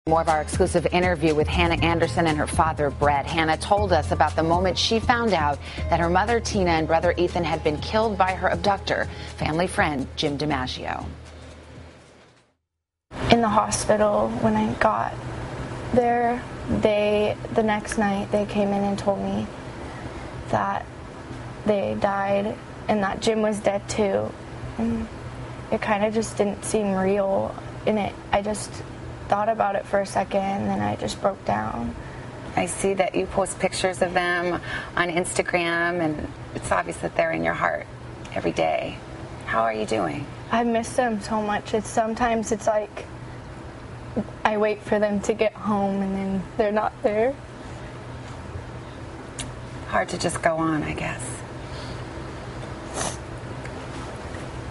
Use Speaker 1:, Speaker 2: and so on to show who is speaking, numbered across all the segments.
Speaker 1: More of our exclusive interview with Hannah Anderson and her father, Brett. Hannah told us about the moment she found out that her mother, Tina, and brother Ethan had been killed by her abductor, family friend Jim DiMaggio.
Speaker 2: In the hospital, when I got there, the next night, they came in and told me that they died and that Jim was dead too. And it kind of just didn't seem real. I just thought about it for a second, and then I just broke down.
Speaker 1: I see that you post pictures of them on Instagram, and it's obvious that they're in your heart every day. How are you doing?
Speaker 2: I miss them so much. Sometimes it's like I wait for them to get home, and then they're not there.
Speaker 1: Hard to just go on, I guess.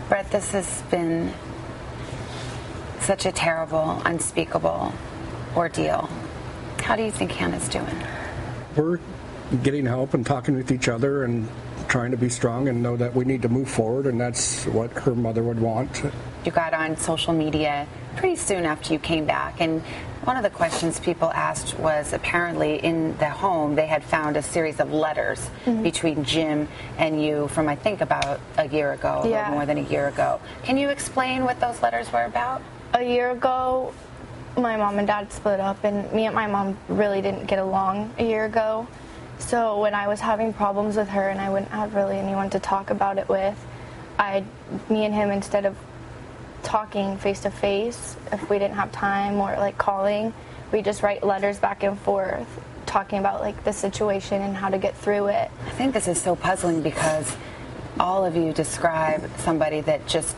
Speaker 1: Brett, this has been such a terrible, unspeakable ordeal. How do you think Hannah's doing?
Speaker 3: We're getting help and talking with each other and trying to be strong and know that we need to move forward, and that's what her mother would want.
Speaker 1: You got on social media pretty soon after you came back, and one of the questions people asked was apparently in the home they had found a series of letters between Jim and you from I think about a year ago, a little more than a year ago. Can you explain what those letters were about?
Speaker 2: A year ago, my mom and dad split up, and me and my mom really didn't get along a year ago. So when I was having problems with her and I wouldn't have really anyone to talk about it with, me and him, instead of talking face to face, if we didn't have time, or like calling, we just write letters back and forth talking about like the situation and how to get through it.
Speaker 1: I think this is so puzzling because all of you describe somebody that just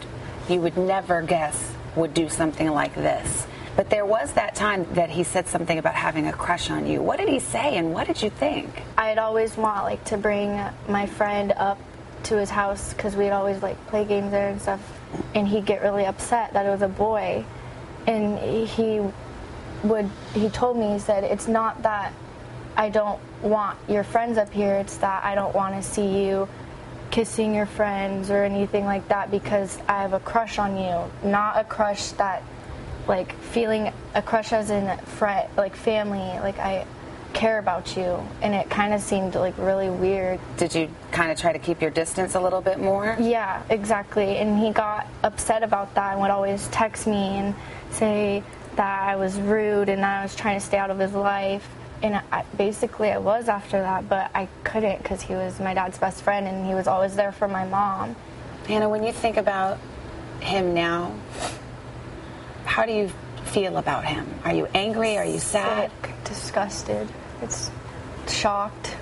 Speaker 1: you would never guess would do something like this. But there was that time that he said something about having a crush on you. What did he say, and what did you think?
Speaker 2: I'd always want to bring my friend up to his house because we'd always play games there and stuff, and he'd get really upset that it was a boy. And he told me, he said, it's not that I don't want your friends up here, it's that I don't want to see you kissing your friends or anything like that because I have a crush on you. Not a crush that, feeling a crush as in friend, family, I care about you. And it kind of seemed really weird.
Speaker 1: Did you kind of try to keep your distance a little bit more?
Speaker 2: Yeah, exactly. And he got upset about that and would always text me and say that I was rude and that I was trying to stay out of his life. And I was after that, but I couldn't because he was my dad's best friend and he was always there for my mom.
Speaker 1: Hannah, when you think about him now, how do you feel about him? Are you angry? Are you sad?
Speaker 2: Sick, disgusted. It's shocked,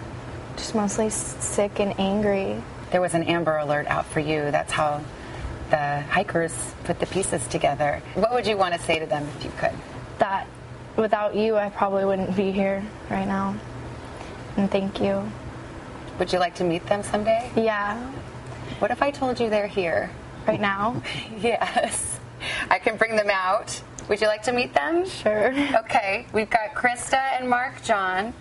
Speaker 2: just mostly sick and angry.
Speaker 1: There was an Amber Alert out for you. That's how the hikers put the pieces together. What would you want to say to them if you could?
Speaker 2: That without you, I probably wouldn't be here right now. And thank you.
Speaker 1: Would you like to meet them someday?
Speaker 2: Yeah.
Speaker 1: What if I told you they're here?
Speaker 2: Right now?
Speaker 1: Yes. I can bring them out. Would you like to meet them?
Speaker 2: Sure.
Speaker 1: Okay. We've got Krista and Mark John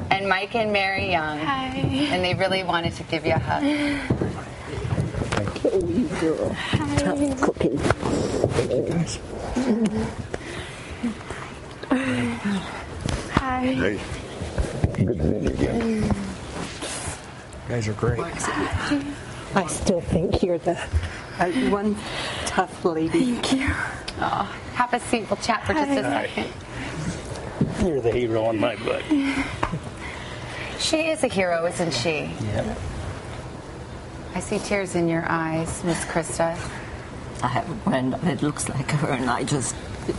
Speaker 1: and Mike and Mary Young.
Speaker 2: Hi.
Speaker 1: And they really wanted to give you a hug.
Speaker 4: Thank you, girl.
Speaker 2: Hi.
Speaker 4: Tough cooking.
Speaker 3: Thank you, guys.
Speaker 2: Hi.
Speaker 5: Hey. Good to meet you again.
Speaker 3: You guys are great.
Speaker 4: I still think you're the one tough lady.
Speaker 2: Thank you.
Speaker 1: Oh, have a seat. We'll chat for just a second.
Speaker 6: You're the hero in my book.
Speaker 1: She is a hero, isn't she?
Speaker 6: Yeah.
Speaker 1: I see tears in your eyes, Miss Krista.
Speaker 7: I have a friend that looks like her, and I just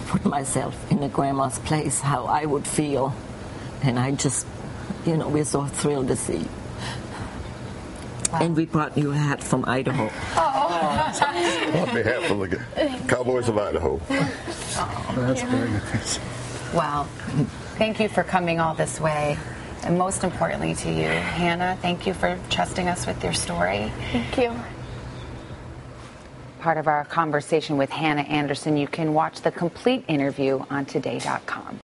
Speaker 7: put myself in a grandma's place, how I would feel. And I just, we're so thrilled to see. Wow. And we brought you a hat from Idaho.
Speaker 5: On behalf of the Cowboys of Idaho.
Speaker 3: That's very nice.
Speaker 1: Well, thank you for coming all this way. And most importantly to you, Hannah, thank you for trusting us with your story.
Speaker 2: Thank you.
Speaker 1: Part of our conversation with Hannah Anderson. You can watch the complete interview on today.com.